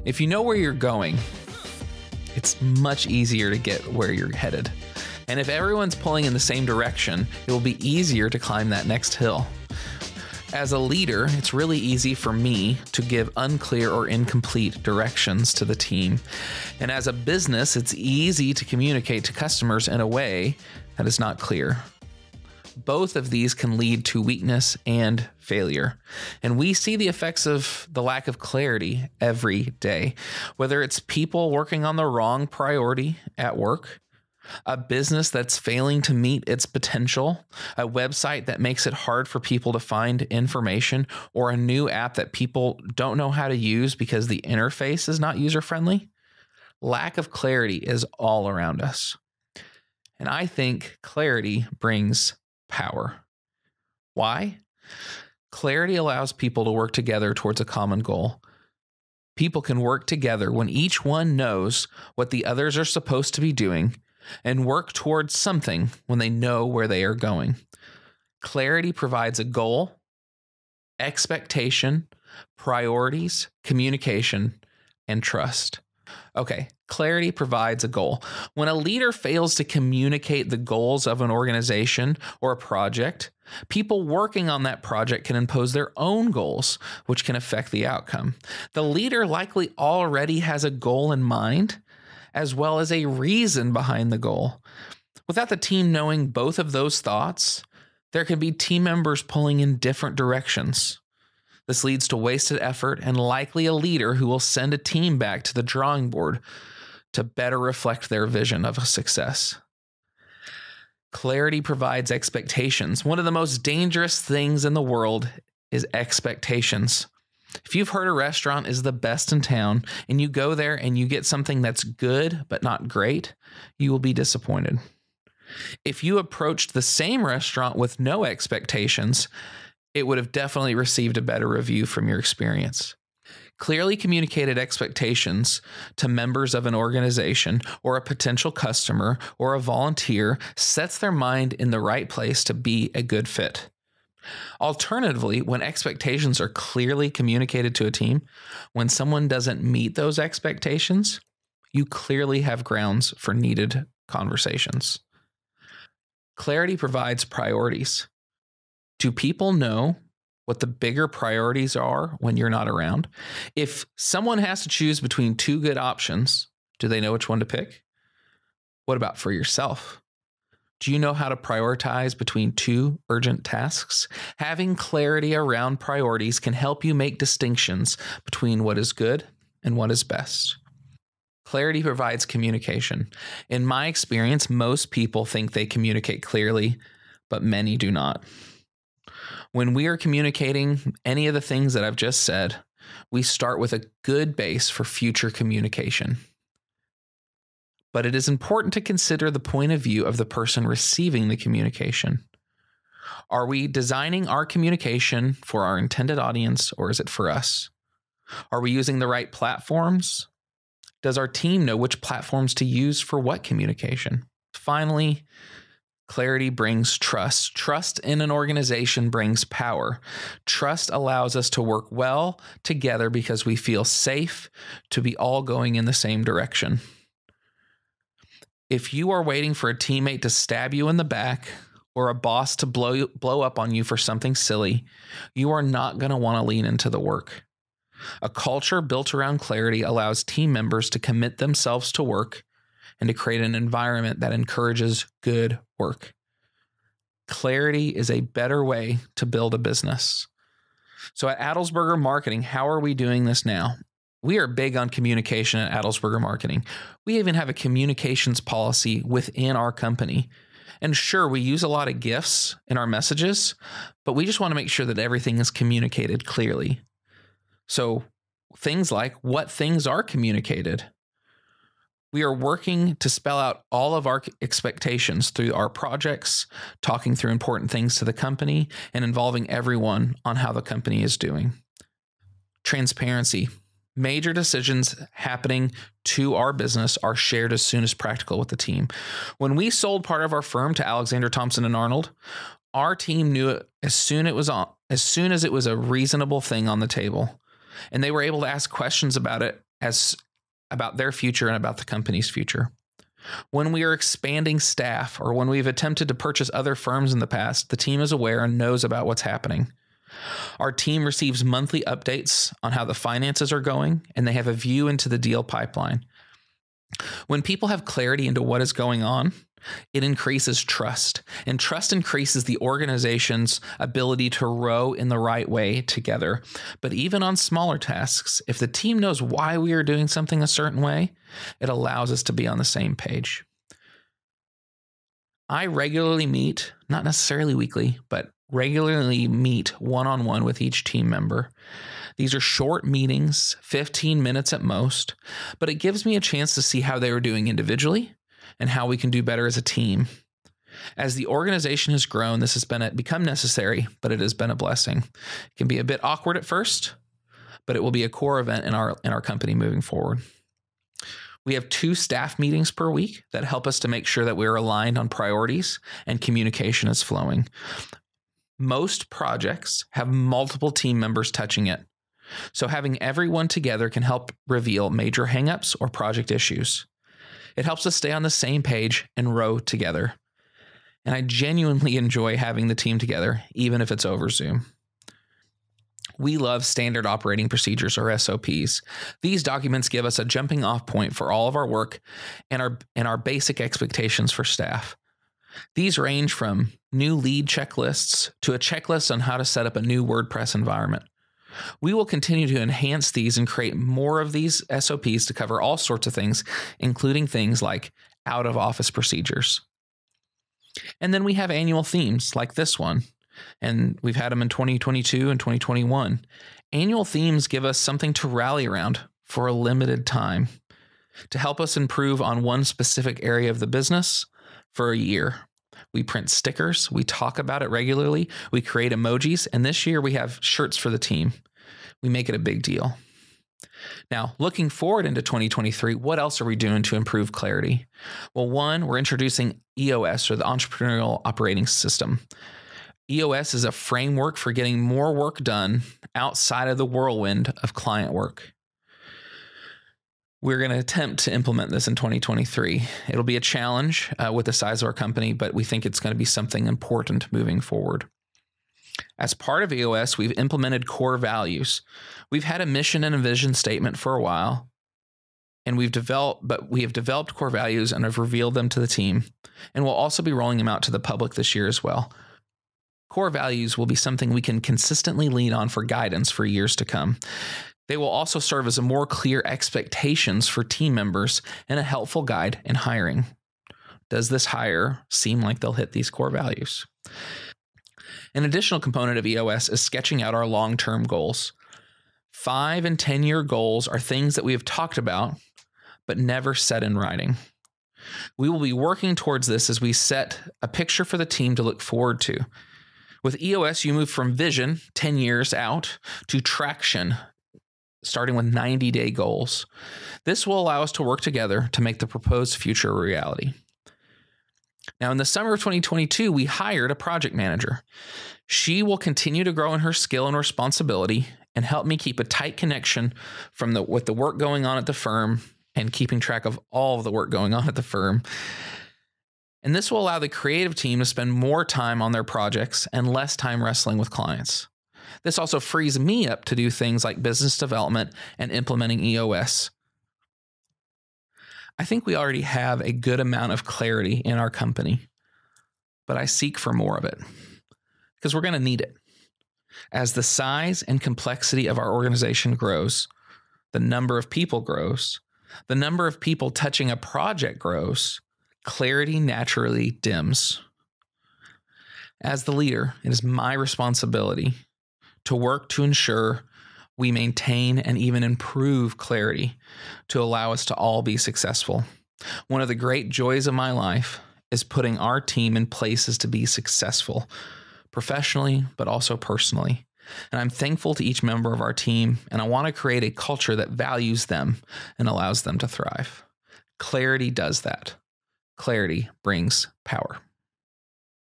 If you know where you're going, it's much easier to get where you're headed. And if everyone's pulling in the same direction, it will be easier to climb that next hill. As a leader, it's really easy for me to give unclear or incomplete directions to the team. And as a business, it's easy to communicate to customers in a way that is not clear. Both of these can lead to weakness and failure. And we see the effects of the lack of clarity every day, whether it's people working on the wrong priority at work, a business that's failing to meet its potential, a website that makes it hard for people to find information, or a new app that people don't know how to use because the interface is not user-friendly. Lack of clarity is all around us. And I think clarity brings power. Why? Clarity allows people to work together towards a common goal. People can work together when each one knows what the others are supposed to be doing and work towards something when they know where they are going. Clarity provides a goal, expectation, priorities, communication, and trust. Okay, clarity provides a goal. When a leader fails to communicate the goals of an organization or a project, people working on that project can impose their own goals, which can affect the outcome. The leader likely already has a goal in mind, as well as a reason behind the goal. Without the team knowing both of those thoughts, there can be team members pulling in different directions. This leads to wasted effort and likely a leader who will send a team back to the drawing board to better reflect their vision of a success. Clarity provides expectations. One of the most dangerous things in the world is expectations. If you've heard a restaurant is the best in town and you go there and you get something that's good but not great, you will be disappointed. If you approached the same restaurant with no expectations, it would have definitely received a better review from your experience. Clearly communicated expectations to members of an organization or a potential customer or a volunteer sets their mind in the right place to be a good fit. Alternatively, when expectations are clearly communicated to a team, when someone doesn't meet those expectations, you clearly have grounds for needed conversations. Clarity provides priorities. Do people know what the bigger priorities are when you're not around? If someone has to choose between two good options, do they know which one to pick? What about for yourself? Do you know how to prioritize between two urgent tasks? Having clarity around priorities can help you make distinctions between what is good and what is best. Clarity provides communication. In my experience, most people think they communicate clearly, but many do not. When we are communicating any of the things that I've just said, we start with a good base for future communication. But it is important to consider the point of view of the person receiving the communication. Are we designing our communication for our intended audience, or is it for us? Are we using the right platforms? Does our team know which platforms to use for what communication? Finally, clarity brings trust. Trust in an organization brings power. Trust allows us to work well together because we feel safe to be all going in the same direction. If you are waiting for a teammate to stab you in the back or a boss to blow up on you for something silly, you are not going to want to lean into the work. A culture built around clarity allows team members to commit themselves to work and to create an environment that encourages good work. Clarity is a better way to build a business. So at Adelsberger Marketing, how are we doing this now? We are big on communication at Adelsberger Marketing. We even have a communications policy within our company. And sure, we use a lot of GIFs in our messages, but we just want to make sure that everything is communicated clearly. So things like what things are communicated. We are working to spell out all of our expectations through our projects, talking through important things to the company, and involving everyone on how the company is doing. Transparency. Major decisions happening to our business are shared as soon as practical with the team. When we sold part of our firm to Alexander Thompson and Arnold, our team knew it as soon as it was a reasonable thing on the table. And they were able to ask questions about it as about their future and about the company's future. When we are expanding staff or when we've attempted to purchase other firms in the past, the team is aware and knows about what's happening. Our team receives monthly updates on how the finances are going, and they have a view into the deal pipeline. When people have clarity into what is going on, it increases trust, and trust increases the organization's ability to row in the right way together. But even on smaller tasks, if the team knows why we are doing something a certain way, it allows us to be on the same page. I regularly meet, not necessarily weekly, but regularly meet one-on-one with each team member. These are short meetings, 15 minutes at most, but it gives me a chance to see how they are doing individually and how we can do better as a team. As the organization has grown, this has become necessary, but it has been a blessing. It can be a bit awkward at first, but it will be a core event in our company moving forward. We have 2 staff meetings per week that help us to make sure that we're aligned on priorities and communication is flowing. Most projects have multiple team members touching it, so having everyone together can help reveal major hangups or project issues. It helps us stay on the same page and row together. And I genuinely enjoy having the team together, even if it's over Zoom. We love standard operating procedures, or SOPs. These documents give us a jumping off point for all of our work and our basic expectations for staff. These range from new lead checklists to a checklist on how to set up a new WordPress environment. We will continue to enhance these and create more of these SOPs to cover all sorts of things, including things like out-of-office procedures. And then we have annual themes like this one, and we've had them in 2022 and 2021. Annual themes give us something to rally around for a limited time to help us improve on one specific area of the business for a year. We print stickers, we talk about it regularly, we create emojis, and this year we have shirts for the team. We make it a big deal. Now, looking forward into 2023, what else are we doing to improve clarity? Well, one, we're introducing EOS, or the Entrepreneurial Operating System. EOS is a framework for getting more work done outside of the whirlwind of client work. We're going to attempt to implement this in 2023. It'll be a challenge with the size of our company, but we think it's going to be something important moving forward. As part of EOS, we've implemented core values. We've had a mission and a vision statement for a while, and we have developed core values and have revealed them to the team, and we'll also be rolling them out to the public this year as well. Core values will be something we can consistently lean on for guidance for years to come. They will also serve as a more clear expectations for team members and a helpful guide in hiring. Does this hire seem like they'll hit these core values? An additional component of EOS is sketching out our long-term goals. 5 and 10-year goals are things that we have talked about, but never set in writing. We will be working towards this as we set a picture for the team to look forward to. With EOS, you move from vision, 10 years out, to traction, starting with 90-day goals. This will allow us to work together to make the proposed future a reality. Now, in the summer of 2022, we hired a project manager. She will continue to grow in her skill and responsibility and help me keep a tight connection with the work going on at the firm and keeping track of all of the work going on at the firm. And this will allow the creative team to spend more time on their projects and less time wrestling with clients. This also frees me up to do things like business development and implementing EOS. I think we already have a good amount of clarity in our company, but I seek for more of it because we're going to need it. As the size and complexity of our organization grows, the number of people grows, the number of people touching a project grows, clarity naturally dims. As the leader, it is my responsibility to work to ensure we maintain and even improve clarity to allow us to all be successful. One of the great joys of my life is putting our team in places to be successful, professionally, but also personally. And I'm thankful to each member of our team, and I want to create a culture that values them and allows them to thrive. Clarity does that. Clarity brings power.